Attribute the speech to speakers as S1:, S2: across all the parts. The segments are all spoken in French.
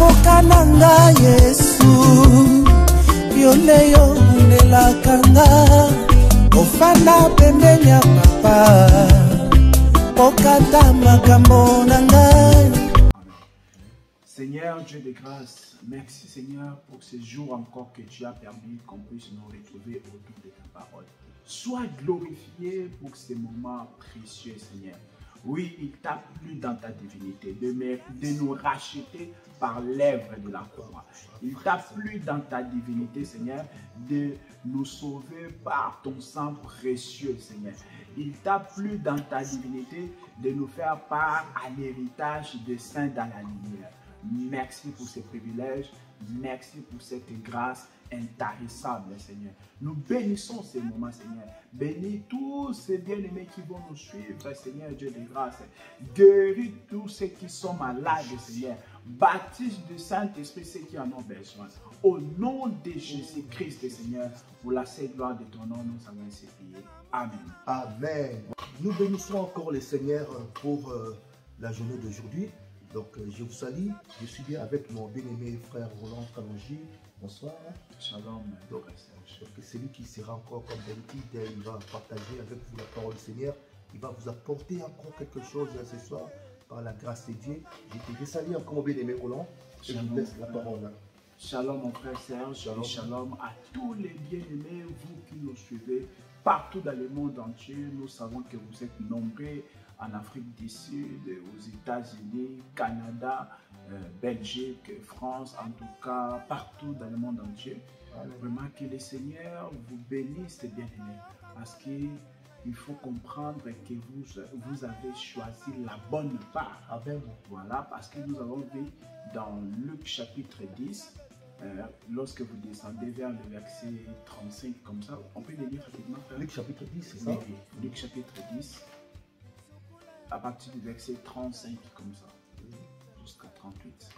S1: avoka na ngai Yesu yoleyo nelakanga ofanda pembeni ya papa okata makambo na ngai.
S2: Seigneur Dieu de grâce, merci Seigneur pour ce jour encore que tu as permis qu'on puisse nous retrouver autour de ta parole. Sois glorifié pour ces moments précieux Seigneur. Oui, il t'a plu dans ta divinité de nous racheter par l'œuvre de la croix. Il t'a plu dans ta divinité Seigneur de nous sauver par ton sang précieux Seigneur. Il t'a plu dans ta divinité de nous faire part à l'héritage des saints dans la lumière. Merci pour ces privilèges, merci pour cette grâce intarissable, Seigneur. Nous bénissons ces moments, Seigneur. Bénis tous ces bien-aimés qui vont nous suivre, Seigneur Dieu de grâce. Guéris tous ceux qui sont malades, Seigneur. Baptise du Saint-Esprit ceux qui en ont besoin. Au nom de Jésus-Christ, Seigneur, pour la seule gloire de ton nom, nous avons ainsi prié. Amen.
S3: Amen. Nous bénissons encore le Seigneur pour la journée d'aujourd'hui. Donc, je vous salue. Je suis bien avec mon bien-aimé frère Roland Kalonji. Bonsoir.
S2: Shalom.
S3: Donc, c'est lui qui sera encore comme d'habitude. Il va partager avec vous la parole du Seigneur. Il va vous apporter encore quelque chose ce soir par la grâce de Dieu. Je salue encore mon bien-aimé Roland. Et je vous laisse la parole.
S2: Shalom mon frère Serge. Shalom. Shalom à tous les bien-aimés, vous qui nous suivez partout dans le monde entier. Nous savons que vous êtes nombreux en Afrique du Sud, aux États-Unis, Canada, Belgique, France, en tout cas partout dans le monde entier. Vraiment que le Seigneur vous bénisse bien-aimés, parce qu'il faut comprendre que vous avez choisi la bonne part.
S3: Amen.
S2: Voilà, parce que nous avons vu dans Luc chapitre 10, lorsque vous descendez vers le verset 35 comme ça, on peut le lire rapidement.
S3: Luc chapitre 10, c'est ça?
S2: Oui, Luc chapitre 10. À partir du verset 35 comme ça, jusqu'à 38.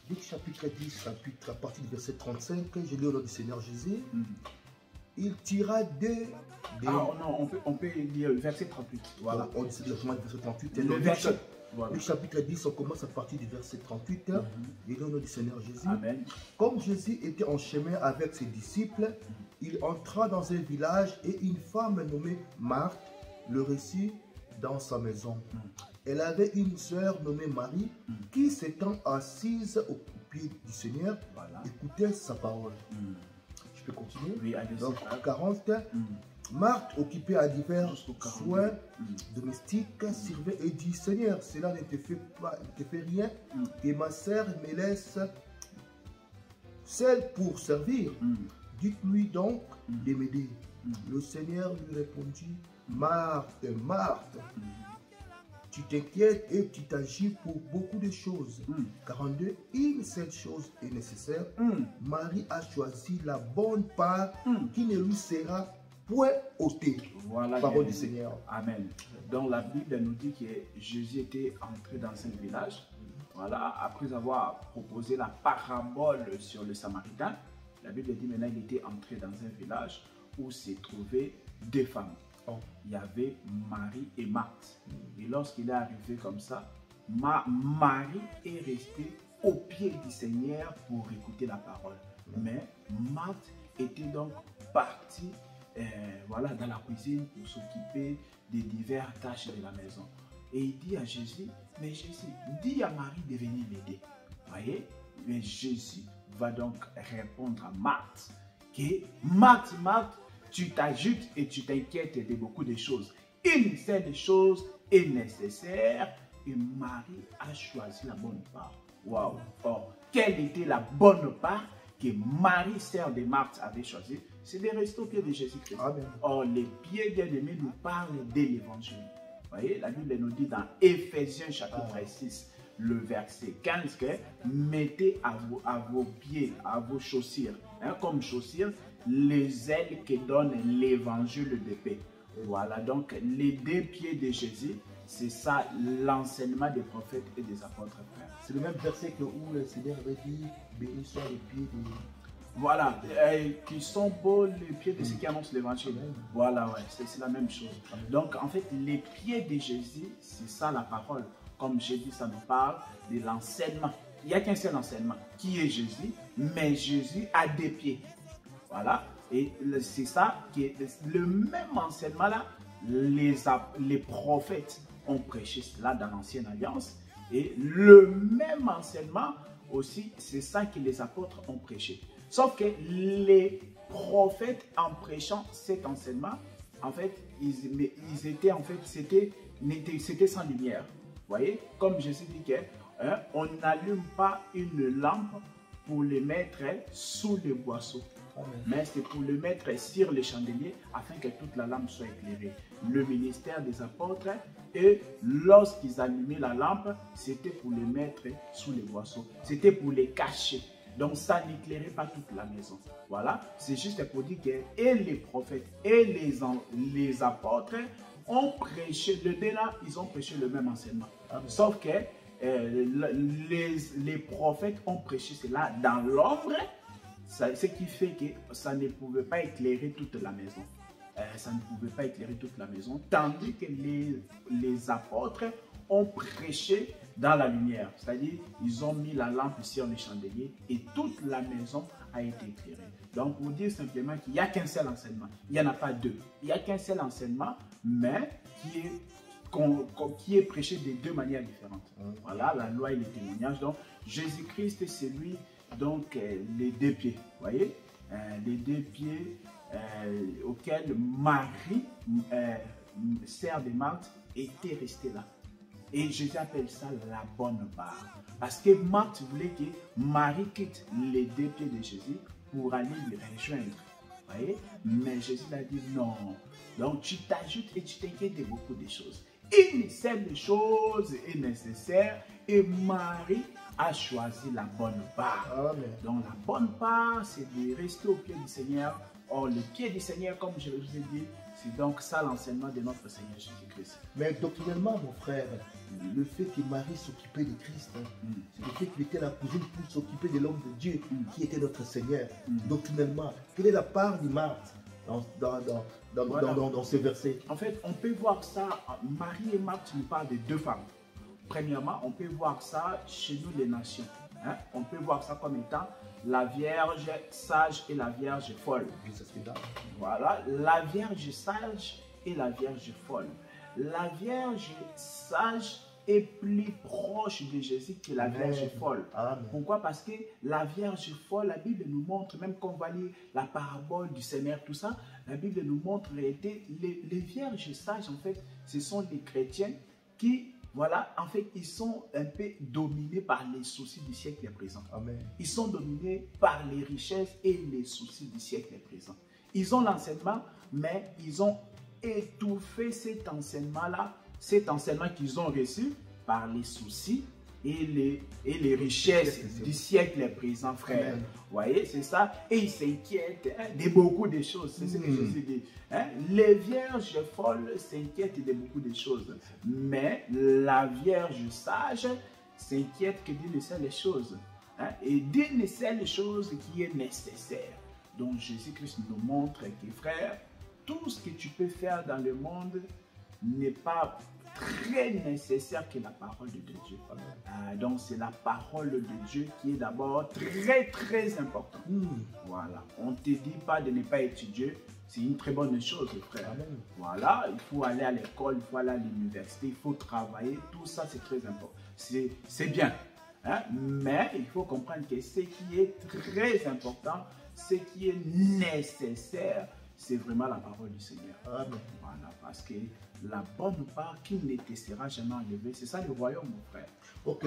S3: Luc chapitre 10, à partir du verset 35, je lis au nom du Seigneur Jésus. Il tira deux...
S2: Ah non, on peut lire le verset 38. Voilà.
S3: On dit le verset 38.
S2: Le verset... Voilà.
S3: Luc chapitre 10, on commence à partir du verset 38. Il lit au nom du Seigneur Jésus.
S2: Amen.
S3: Comme Jésus était en chemin avec ses disciples, il entra dans un village et une femme nommée Marthe le reçut dans sa maison. Elle avait une sœur nommée Marie qui s'étant assise au pied du Seigneur, écoutait sa parole. Je peux continuer? Oui, allez-y. Donc, 40. Marthe, occupée à divers soins domestiques, servait et dit: Seigneur, cela ne te fait rien, que ma sœur me laisse seule pour servir. Dites-lui donc de m'aider. Le Seigneur lui répondit: Marthe, Marthe, tu t'inquiètes et tu t'agis pour beaucoup de choses. 42. Une seule chose est nécessaire. Marie a choisi la bonne part qui ne lui sera point ôtée.
S2: Voilà,
S3: parole du Seigneur.
S2: Amen. Donc la Bible nous dit que Jésus était entré dans un village. Voilà, après avoir proposé la parabole sur le Samaritain, la Bible dit maintenant il était entré dans un village où se trouvaient deux femmes. Il y avait Marie et Marthe. Et lorsqu'il est arrivé comme ça, Marie est restée au pied du Seigneur pour écouter la parole. Mais Marthe était donc partie voilà, dans la cuisine pour s'occuper des diverses tâches de la maison. Et il dit à Jésus: mais Jésus, dis à Marie de venir m'aider. Voyez? Mais Jésus va donc répondre à Marthe que Marthe, tu t'ajoutes et tu t'inquiètes de beaucoup de choses. Une seule chose est nécessaire et Marie a choisi la bonne part. Waouh! Or, quelle était la bonne part que Marie, sœur de Marthe, avait choisie? C'est de rester au pied de Jésus-Christ. Or, les pieds bien-aimés nous parlent de l'évangile. Vous voyez, la Bible nous dit dans Éphésiens chapitre 6, le verset 15, que mettez à vos pieds, à vos chaussures, comme chaussures, les ailes qui donnent l'évangile de paix. Voilà, donc les deux pieds de Jésus, c'est ça l'enseignement des prophètes et des apôtres.
S3: C'est le même verset où le Seigneur avait dit: bénis soient les pieds de...
S2: Voilà, qui sont beaux les pieds de ceux qui annoncent l'évangile. Voilà, ouais, c'est la même chose. Donc en fait, les pieds de Jésus, c'est ça la parole. Comme j'ai dit, ça nous parle de l'enseignement il n'y a qu'un seul enseignement qui est Jésus, mais Jésus a des pieds. Voilà. Et c'est ça qui est le même enseignement là. Les prophètes ont prêché cela dans l'Ancienne Alliance. Et le même enseignement aussi, c'est ça que les apôtres ont prêché. Sauf que les prophètes, en prêchant cet enseignement, en fait, ils étaient, en fait, c'était sans lumière. Vous voyez, comme Jésus dit que on n'allume pas une lampe pour les mettre sous les boisseaux, mais c'est pour le mettre sur les chandeliers afin que toute la lampe soit éclairée. Le ministère des apôtres, et lorsqu'ils allumaient la lampe, c'était pour les mettre sous les boisseaux, c'était pour les cacher. Donc ça n'éclairait pas toute la maison. Voilà, c'est juste pour dire que et les prophètes et les apôtres ont prêché, les deux là, ils ont prêché le même enseignement. Sauf que les prophètes ont prêché cela dans l'ombre, ce qui fait que ça ne pouvait pas éclairer toute la maison. Ça ne pouvait pas éclairer toute la maison, tandis que les apôtres ont prêché dans la lumière. C'est-à-dire, ils ont mis la lampe sur les chandeliers et toute la maison a été éclairée. Donc, pour dire simplement qu'il n'y a qu'un seul enseignement, il n'y en a pas deux. Il n'y a qu'un seul enseignement, mais qui est prêché de deux manières différentes. Voilà, la loi et les témoignages. Donc, Jésus-Christ, c'est lui, donc, les deux pieds. Vous voyez, les deux pieds auxquels Marie, sœur de Marthe, était restée là. Et Jésus appelle ça la bonne part. Parce que Marthe voulait que Marie quitte les deux pieds de Jésus pour aller le rejoindre. Vous voyez? Mais Jésus a dit non. Donc tu t'ajoutes et tu t'inquiètes de beaucoup de choses. Une seule chose est nécessaire et Marie a choisi la bonne part.
S3: Amen.
S2: Donc la bonne part, c'est de rester au pied du Seigneur. Or, le pied du Seigneur, comme je vous ai dit, c'est donc ça l'enseignement de notre Seigneur Jésus-Christ.
S3: Mais doctrinellement, mon frère, le fait que Marie s'occupait de Christ, c'est le fait qu'il était la cousine pour s'occuper de l'homme de Dieu qui était notre Seigneur. Doctrinellement, quelle est la part de Marthe dans ce verset?
S2: En fait, on peut voir ça, Marie et Marthe nous parlent de deux femmes. Premièrement, on peut voir ça chez nous les nations. On peut voir ça comme étant la Vierge sage et la Vierge folle. Voilà, la Vierge sage et la Vierge folle. La Vierge sage est plus proche de Jésus que la Vierge folle.
S3: Amen.
S2: Pourquoi? Parce que la Vierge folle, la Bible nous montre, même quand on va lire la parabole du Seigneur, tout ça, la Bible nous montre les Vierges sages, en fait, ce sont des chrétiens qui, voilà, en fait, ils sont un peu dominés par les soucis du siècle présent. Amen. Ils sont dominés par les richesses et les soucis du siècle présent. Ils ont l'enseignement, mais ils ont étouffé cet enseignement-là, cet enseignement qu'ils ont reçu par les soucis et les richesses du siècle présent, frère. Vous voyez, c'est ça. Et ils s'inquiètent de beaucoup de choses. C'est ce que Jésus dit. Les vierges folles s'inquiètent de beaucoup de choses. Mais la vierge sage s'inquiète que d'une seule chose. Et d'une seule chose qui est nécessaire. Donc Jésus-Christ nous montre que, frère, tout ce que tu peux faire dans le monde n'est pas très nécessaire que la parole de Dieu. Donc c'est la parole de Dieu qui est d'abord très importante. Voilà, on ne te dit pas de ne pas étudier, c'est une très bonne chose, frère. Amen. Voilà, il faut aller à l'école, il faut aller à l'université, il faut travailler, tout ça c'est très important. C'est bien, mais il faut comprendre que ce qui est très important, ce qui est nécessaire, c'est vraiment la parole du Seigneur. Amen. Voilà, parce que la bonne part qui ne te sera jamais enlevée, c'est ça le royaume, mon frère.
S3: Ok.